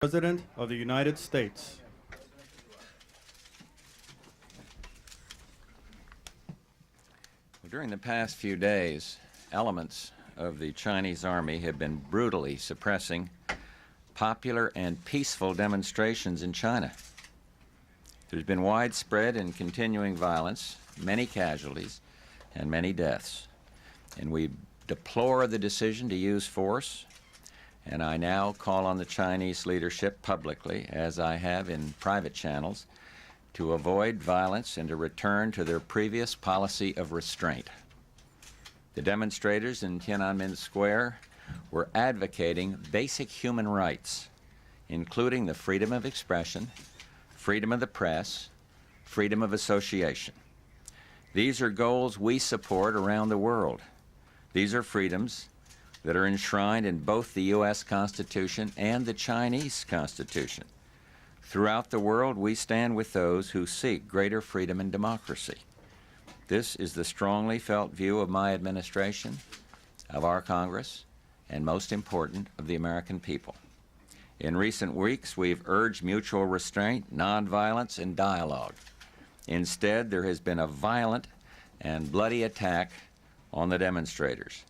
President of the United States. During the past few days, elements of the Chinese army have been brutally suppressing popular and peaceful demonstrations in China. There's been widespread and continuing violence, many casualties, and many deaths. And we deplore the decision to use force, and I now call on the Chinese leadership publicly, as I have in private channels, to avoid violence and to return to their previous policy of restraint. The demonstrators in Tiananmen Square were advocating basic human rights, including the freedom of expression, freedom of the press, freedom of association. These are goals we support around the world. These are freedoms that are enshrined in both the U.S. Constitution and the Chinese Constitution. Throughout the world, we stand with those who seek greater freedom and democracy. This is the strongly felt view of my administration, of our Congress, and most important, of the American people. In recent weeks, we've urged mutual restraint, nonviolence, and dialogue. Instead, there has been a violent and bloody attack on the demonstrators.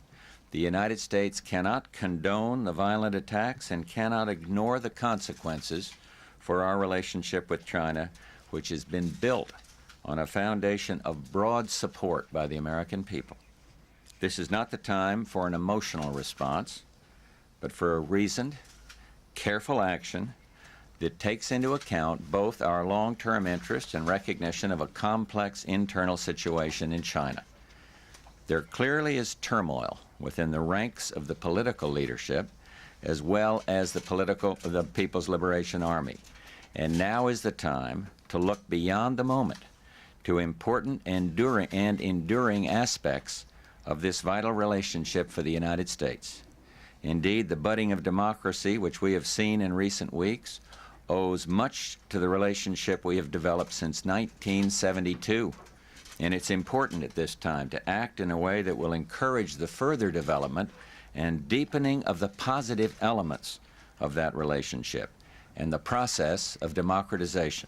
The United States cannot condone the violent attacks and cannot ignore the consequences for our relationship with China, which has been built on a foundation of broad support by the American people. This is not the time for an emotional response, but for a reasoned, careful action that takes into account both our long-term interests and recognition of a complex internal situation in China. There clearly is turmoil within the ranks of the political leadership as well as the People's Liberation Army. And now is the time to look beyond the moment to important and enduring aspects of this vital relationship for the United States. Indeed, the budding of democracy, which we have seen in recent weeks, owes much to the relationship we have developed since 1972. And it's important at this time to act in a way that will encourage the further development and deepening of the positive elements of that relationship and the process of democratization.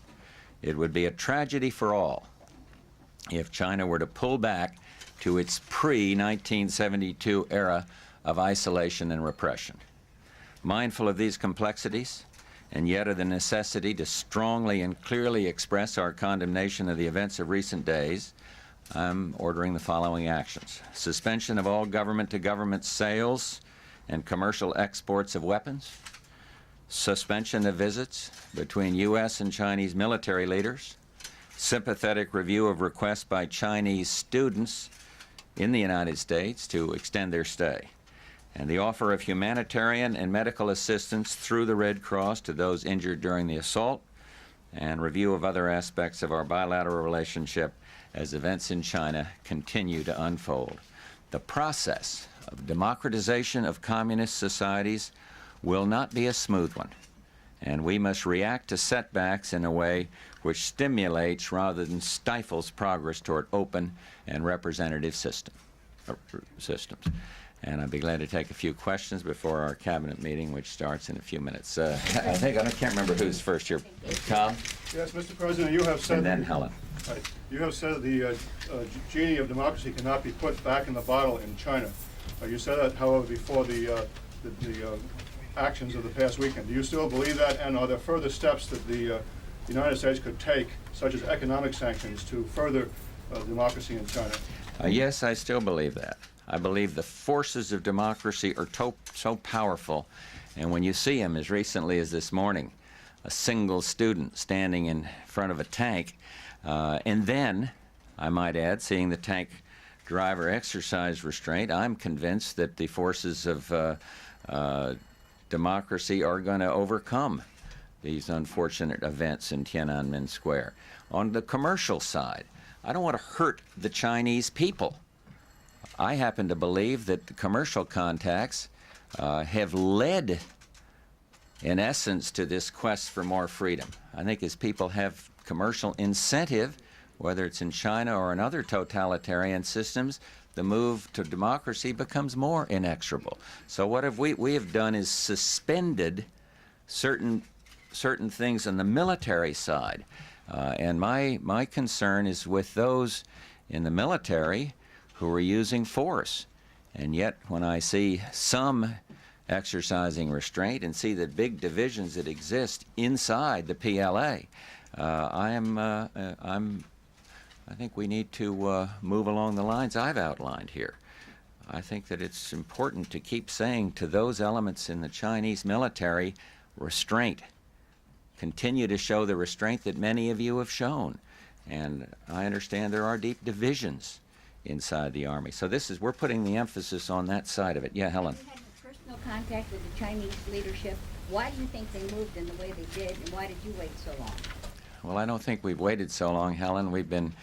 It would be a tragedy for all if China were to pull back to its pre-1972 era of isolation and repression. Mindful of these complexities, and yet of the necessity to strongly and clearly express our condemnation of the events of recent days, I'm ordering the following actions. Suspension of all government-to-government sales and commercial exports of weapons. Suspension of visits between U.S. and Chinese military leaders. Sympathetic review of requests by Chinese students in the United States to extend their stay. And the offer of humanitarian and medical assistance through the Red Cross to those injured during the assault, and review of other aspects of our bilateral relationship as events in China continue to unfold. The process of democratization of communist societies will not be a smooth one, and we must react to setbacks in a way which stimulates rather than stifles progress toward open and representative systems. And I'd be glad to take a few questions before our cabinet meeting, which starts in a few minutes. I can't remember who's first here. Tom? Yes, Mr. President, you have said... And then Helen. Right. You have said the genie of democracy cannot be put back in the bottle in China. You said that, however, before the actions of the past weekend. Do you still believe that, and are there further steps that the United States could take, such as economic sanctions, to further democracy in China? Yes, I still believe that. I believe the forces of democracy are so powerful, and when you see them, as recently as this morning, a single student standing in front of a tank, and then, I might add, seeing the tank driver exercise restraint, I'm convinced that the forces of democracy are going to overcome these unfortunate events in Tiananmen Square. On the commercial side, I don't want to hurt the Chinese people. I happen to believe that the commercial contacts have led, in essence, to this quest for more freedom. I think as people have commercial incentive, whether it's in China or in other totalitarian systems, the move to democracy becomes more inexorable. So what we have done is suspended certain certain things on the military side. And my concern is with those in the military who are using force. And yet, when I see some exercising restraint and see the big divisions that exist inside the PLA, I think we need to move along the lines I've outlined here. I think that it's important to keep saying to those elements in the Chinese military, restraint. Continue to show the restraint that many of you have shown. And I understand there are deep divisions inside the Army. So we're putting the emphasis on that side of it. Yeah, Helen. You had personal contact with the Chinese leadership. Why do you think they moved in the way they did, and why did you wait so long? Well, I don't think we've waited so long, Helen. We've been,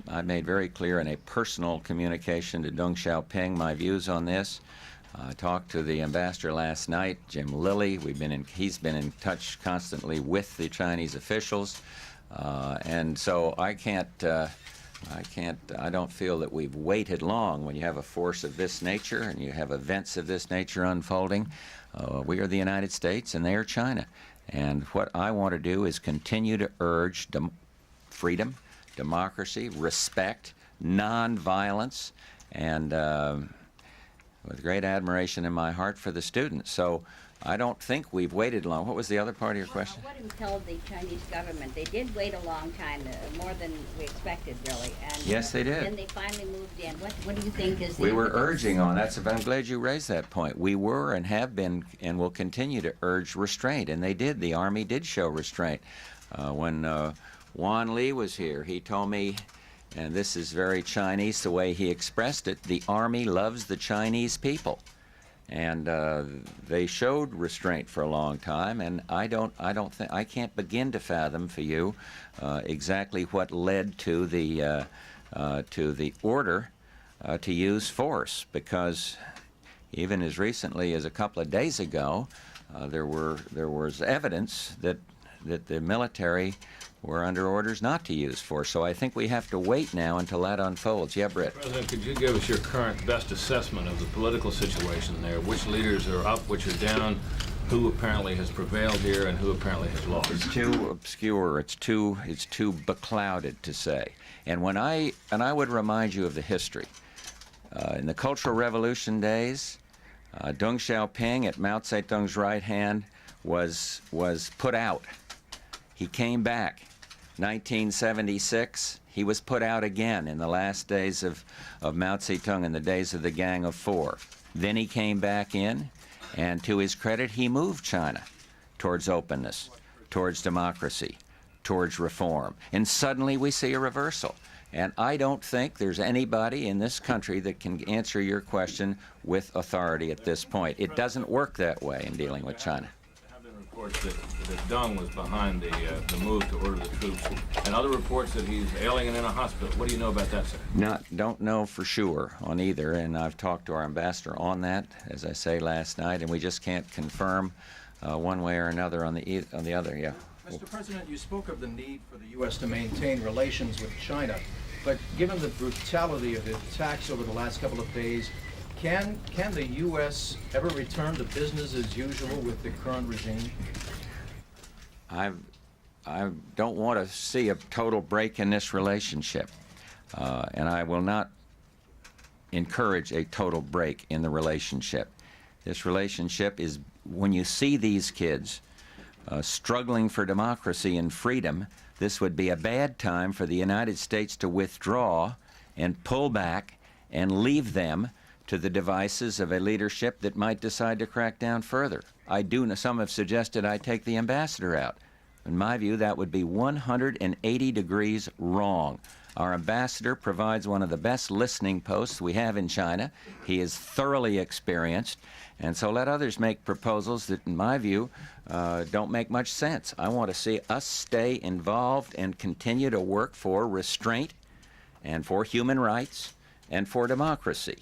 I made very clear in a personal communication to Deng Xiaoping my views on this. I talked to the ambassador last night, Jim Lilly. He's been in touch constantly with the Chinese officials. And so I don't feel that we've waited long when you have a force of this nature and you have events of this nature unfolding. We are the United States and they are China. And what I want to do is continue to urge freedom, democracy, respect, nonviolence, and with great admiration in my heart for the students. So I don't think we've waited long. What was the other part of your question? What do you tell the Chinese government? They did wait a long time, more than we expected, really. And yes, they did. Then they finally moved in. What do you think is the We were impetus? urging on that. I'm glad you raised that point. We were and have been and will continue to urge restraint, and they did. The Army did show restraint. When Wan Li was here, he told me, and this is very Chinese the way he expressed it, the Army loves the Chinese people. And they showed restraint for a long time, and I can't begin to fathom for you exactly what led to the order to use force, because even as recently as a couple of days ago, there was evidence that the military were under orders not to use force. So I think we have to wait now until that unfolds. Yeah, Britt. President, could you give us your current best assessment of the political situation there? Which leaders are up, which are down, who apparently has prevailed here, and who apparently has lost? It's too obscure. It's too beclouded to say. And I would remind you of the history. In the Cultural Revolution days, Deng Xiaoping at Mao Zedong's right hand was put out. He came back. 1976, he was put out again in the last days of Mao Zedong, in the days of the Gang of Four. Then he came back in, and to his credit, he moved China towards openness, towards democracy, towards reform. And suddenly we see a reversal. And I don't think there's anybody in this country that can answer your question with authority at this point. It doesn't work that way in dealing with China. Reports that Deng was behind the move to order the troops, and other reports that he's ailing and in a hospital. What do you know about that, sir? Don't know for sure on either, and I've talked to our ambassador on that, as I say, last night, and we just can't confirm one way or another on the other. Yeah. Mr. President, you spoke of the need for the U.S. to maintain relations with China, but given the brutality of the attacks over the last couple of days, Can the U.S. ever return to business as usual with the current regime? I don't want to see a total break in this relationship, and I will not encourage a total break in the relationship. This relationship is, when you see these kids struggling for democracy and freedom, this would be a bad time for the United States to withdraw and pull back and leave them to the devices of a leadership that might decide to crack down further. Some have suggested I take the ambassador out. In my view, that would be 180 degrees wrong. Our ambassador provides one of the best listening posts we have in China. He is thoroughly experienced, and so let others make proposals that, in my view, don't make much sense. I want to see us stay involved and continue to work for restraint and for human rights and for democracy.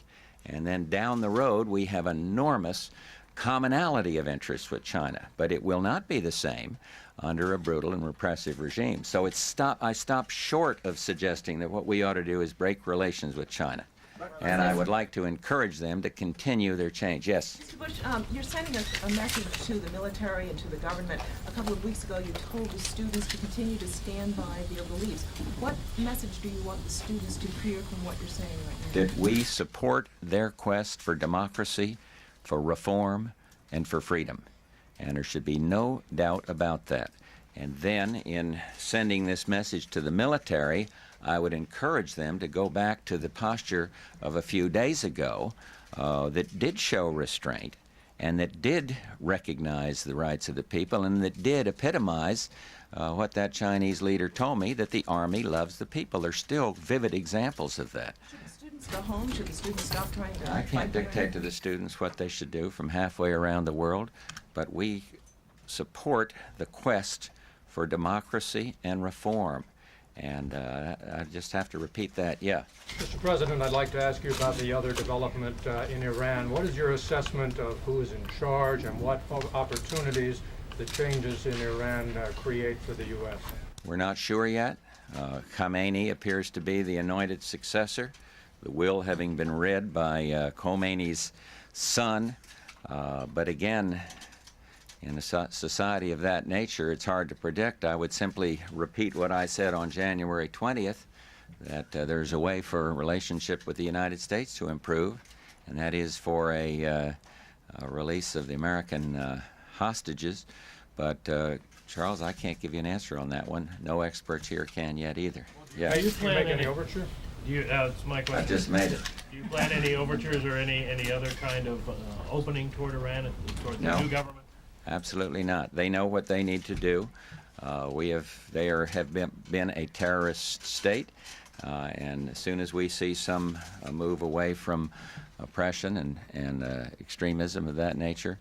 And then down the road, we have enormous commonality of interest with China, but it will not be the same under a brutal and repressive regime. So I stop short of suggesting that what we ought to do is break relations with China. and I would like to encourage them to continue their change. Yes? Mr. Bush, you're sending a message to the military and to the government. A couple of weeks ago, you told the students to continue to stand by their beliefs. What message do you want the students to hear from what you're saying right now? That we support their quest for democracy, for reform, and for freedom. And there should be no doubt about that. And then, in sending this message to the military, I would encourage them to go back to the posture of a few days ago that did show restraint and that did recognize the rights of the people and that did epitomize what that Chinese leader told me, that the Army loves the people. There's still vivid examples of that. Should the students go home? Should the students stop trying to I fight can't their dictate to way? the students what they should do from halfway around the world, but we support the quest for democracy and reform. And I just have to repeat that, yeah. Mr. President, I'd like to ask you about the other development in Iran. What is your assessment of who is in charge and what opportunities the changes in Iran create for the U.S.? We're not sure yet. Khamenei appears to be the anointed successor, the will having been read by Khomeini's son. But again, in a society of that nature, it's hard to predict. I would simply repeat what I said on January 20th, that there's a way for a relationship with the United States to improve, and that is for a release of the American hostages. But, Charles, I can't give you an answer on that one. No experts here can yet either. Yeah. Do you plan make any- any overture? It's my I question. just made it. Do you plan any overtures or any other kind of opening toward Iran, toward the No. new government? Absolutely not. They know what they need to do. They have been a terrorist state, and as soon as we see some move away from oppression and extremism of that nature,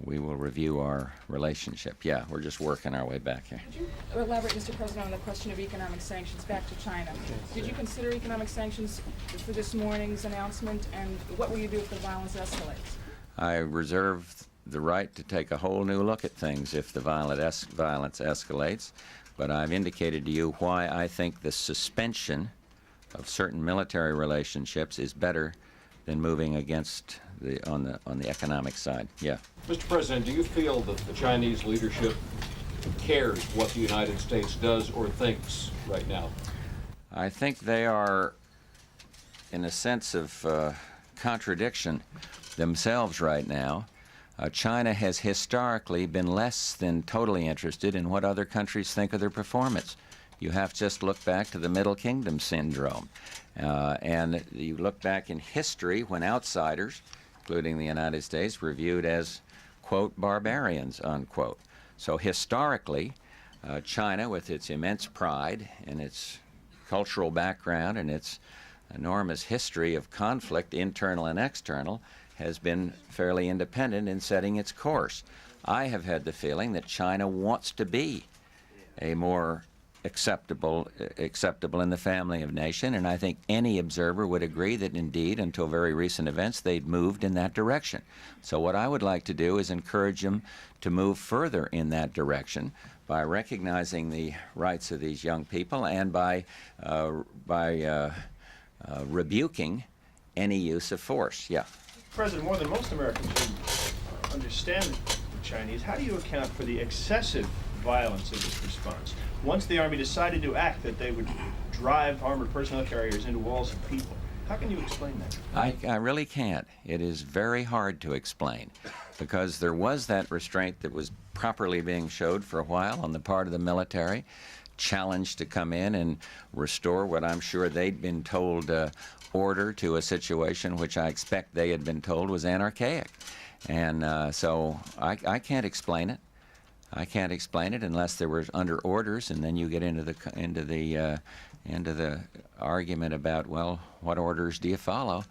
we will review our relationship. Yeah, we're just working our way back here. Could you elaborate, Mr. President, on the question of economic sanctions back to China? Did you consider economic sanctions for this morning's announcement, and what will you do if the violence escalates? I reserve the right to take a whole new look at things if the violence escalates, but I've indicated to you why I think the suspension of certain military relationships is better than moving against on the economic side. Yeah. Mr. President, do you feel that the Chinese leadership cares what the United States does or thinks right now? I think they are in a sense of contradiction themselves right now. China has historically been less than totally interested in what other countries think of their performance. You have to just look back to the Middle Kingdom syndrome. And you look back in history when outsiders, including the United States, were viewed as, quote, barbarians, unquote. So historically, China, with its immense pride and its cultural background and its enormous history of conflict, internal and external, has been fairly independent in setting its course. I have had the feeling that China wants to be a more acceptable in the family of nation, and I think any observer would agree that indeed, until very recent events, they'd moved in that direction. So what I would like to do is encourage them to move further in that direction by recognizing the rights of these young people and by rebuking any use of force. Yeah. President, more than most Americans understand the Chinese, how do you account for the excessive violence of this response? Once the Army decided to act, that they would drive armored personnel carriers into walls of people. How can you explain that? I really can't. It is very hard to explain because there was that restraint that was properly being showed for a while on the part of the military, challenged to come in and restore what I'm sure they'd been told order to a situation which I expect they had been told was anarchaic. And so I can't explain it. I can't explain it unless there was under orders, and then you get into the argument about, well, what orders do you follow?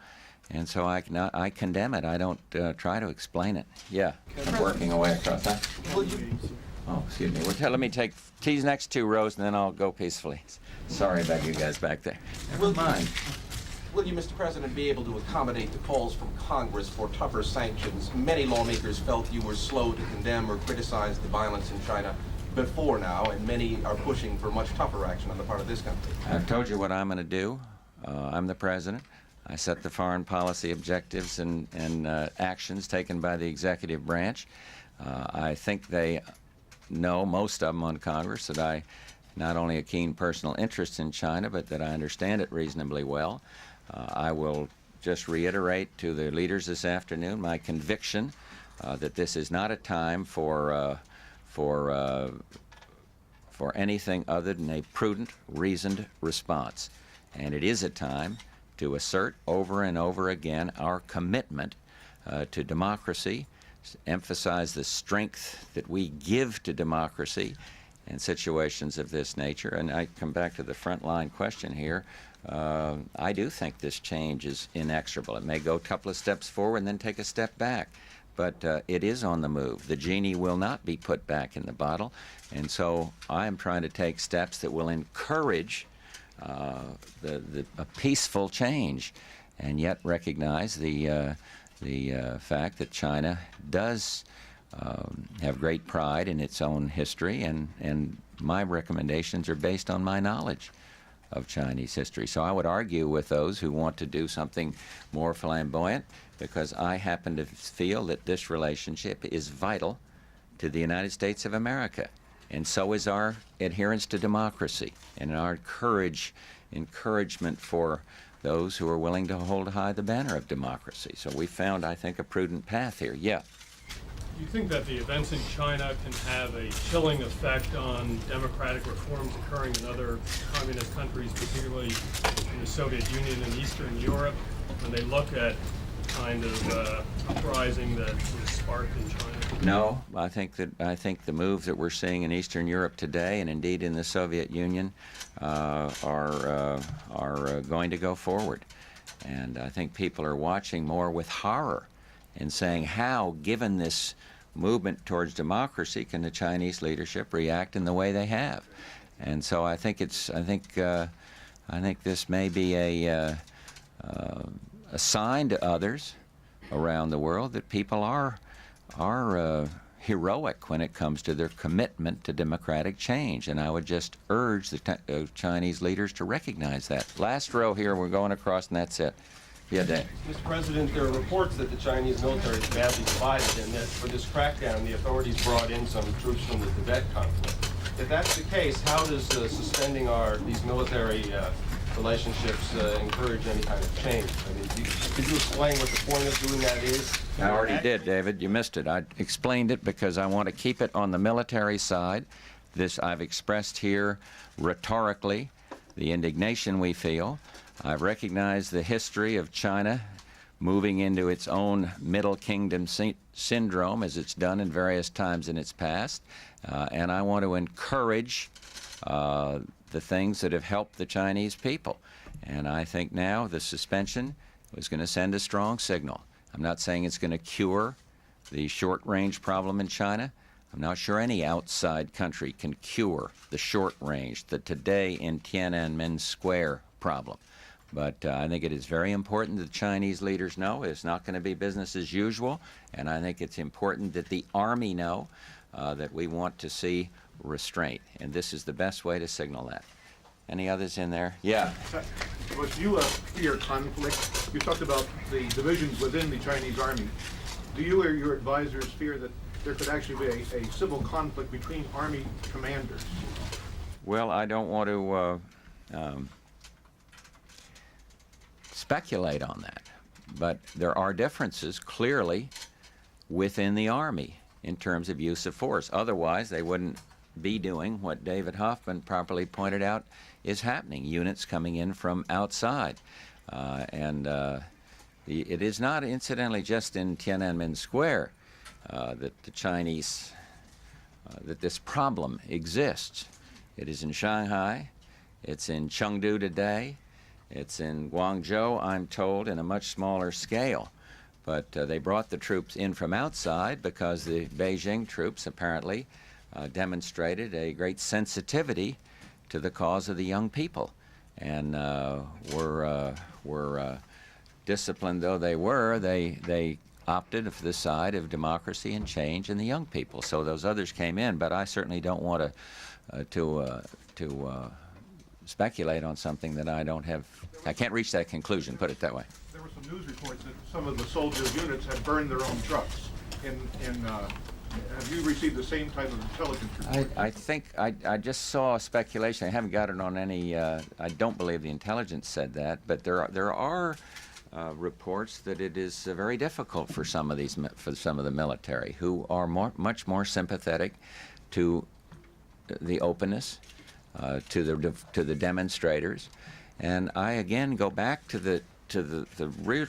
And so I condemn it. I don't try to explain it. Yeah, I'm working away across that. Oh, excuse me. Well, let me take these next 2 rows, and then I'll go peacefully. Sorry about you guys back there. Never mind. Will you, Mr. President, be able to accommodate the calls from Congress for tougher sanctions? Many lawmakers felt you were slow to condemn or criticize the violence in China before now, and many are pushing for much tougher action on the part of this country. I've told you what I'm going to do. I'm the president. I set the foreign policy objectives and actions taken by the executive branch. I think they know, most of them on Congress, that I not only a keen personal interest in China, but that I understand it reasonably well. I will just reiterate to the leaders this afternoon my conviction that this is not a time for anything other than a prudent, reasoned response. And it is a time to assert over and over again our commitment to democracy, emphasize the strength that we give to democracy in situations of this nature. And I come back to the frontline question here. I do think this change is inexorable. It may go a couple of steps forward and then take a step back, but it is on the move. The genie will not be put back in the bottle, and so I am trying to take steps that will encourage a peaceful change, and yet recognize the fact that China does have great pride in its own history, and my recommendations are based on my knowledge of Chinese history. So I would argue with those who want to do something more flamboyant, because I happen to feel that this relationship is vital to the United States of America, and so is our adherence to democracy and our encouragement for those who are willing to hold high the banner of democracy. So we found, I think, a prudent path here. Yeah. Do you think that the events in China can have a chilling effect on democratic reforms occurring in other communist countries, particularly in the Soviet Union and Eastern Europe, when they look at kind of uprising that was sparked in China? No, I think the moves that we're seeing in Eastern Europe today, and indeed in the Soviet Union, are going to go forward. And I think people are watching more with horror and saying, how, given this movement towards democracy, can the Chinese leadership react in the way they have? And so I think this may be a sign to others around the world that people are heroic when it comes to their commitment to democratic change. And I would just urge the Chinese leaders to recognize that. Last row here, we're going across, and that's it. Yeah, Dave. Mr. President, there are reports that the Chinese military is badly divided, and that for this crackdown, the authorities brought in some troops from the Tibet conflict. If that's the case, how does suspending these military relationships encourage any kind of change? I mean, could you explain what the point of doing that is? I already did, David. You missed it. I explained it because I want to keep it on the military side. This I've expressed here rhetorically, the indignation we feel. I've recognized the history of China moving into its own Middle Kingdom syndrome, as it's done in various times in its past, and I want to encourage the things that have helped the Chinese people. And I think now the suspension is going to send a strong signal. I'm not saying it's going to cure the short-range problem in China. I'm not sure any outside country can cure the short-range, the today in Tiananmen Square problem. But I think it is very important that the Chinese leaders know it's not going to be business as usual, and I think it's important that the Army know that we want to see restraint, and this is the best way to signal that. Any others in there? Yeah. But you fear conflict. You talked about the divisions within the Chinese Army. Do you or your advisors fear that there could actually be a civil conflict between Army commanders? Well, I don't want to speculate on that, but there are differences clearly within the Army in terms of use of force. Otherwise, they wouldn't be doing what David Hoffman properly pointed out is happening, units coming in from outside. It is not, incidentally, just in Tiananmen Square that the Chinese, that this problem exists. It is in Shanghai, it's in Chengdu today, it's in Guangzhou, I'm told, in a much smaller scale. But they brought the troops in from outside because the Beijing troops apparently demonstrated a great sensitivity to the cause of the young people, and were disciplined though they were, they opted for the side of democracy and change in the young people. So those others came in, but I certainly don't want to speculate on something that I can't reach that conclusion, put it that way. There were some news reports that some of the soldier units had burned their own trucks. Have you received the same type of intelligence report? I think I just saw a speculation. I haven't got it on any. I don't believe the intelligence said that, but there are reports that it is very difficult for some of the military who are much more sympathetic to the openness, to the demonstrators, and I again go back to the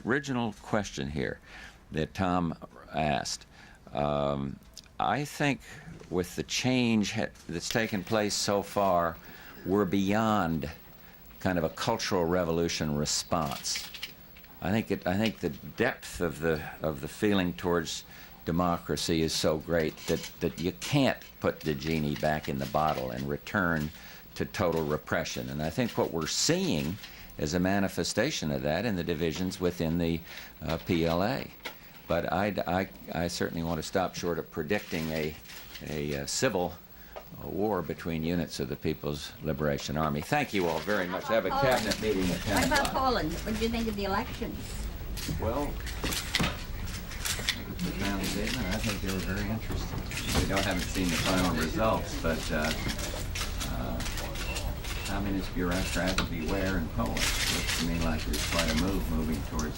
original question here that Tom asked. I think with the change that's taken place so far, we're beyond kind of a cultural revolution response. I think the depth of the feeling towards democracy is so great that you can't put the genie back in the bottle and return to total repression. And I think what we're seeing is a manifestation of that in the divisions within the PLA. But I certainly want to stop short of predicting a civil war between units of the People's Liberation Army. Thank you all very much. I have a cabinet meeting at 10 What about o'clock. Poland? What do you think of the elections? Well, I think they were very interesting. We haven't seen the final results, but communist bureaucrats beware in Poland. Looks to me like there's quite a move moving towards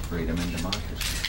freedom and democracy.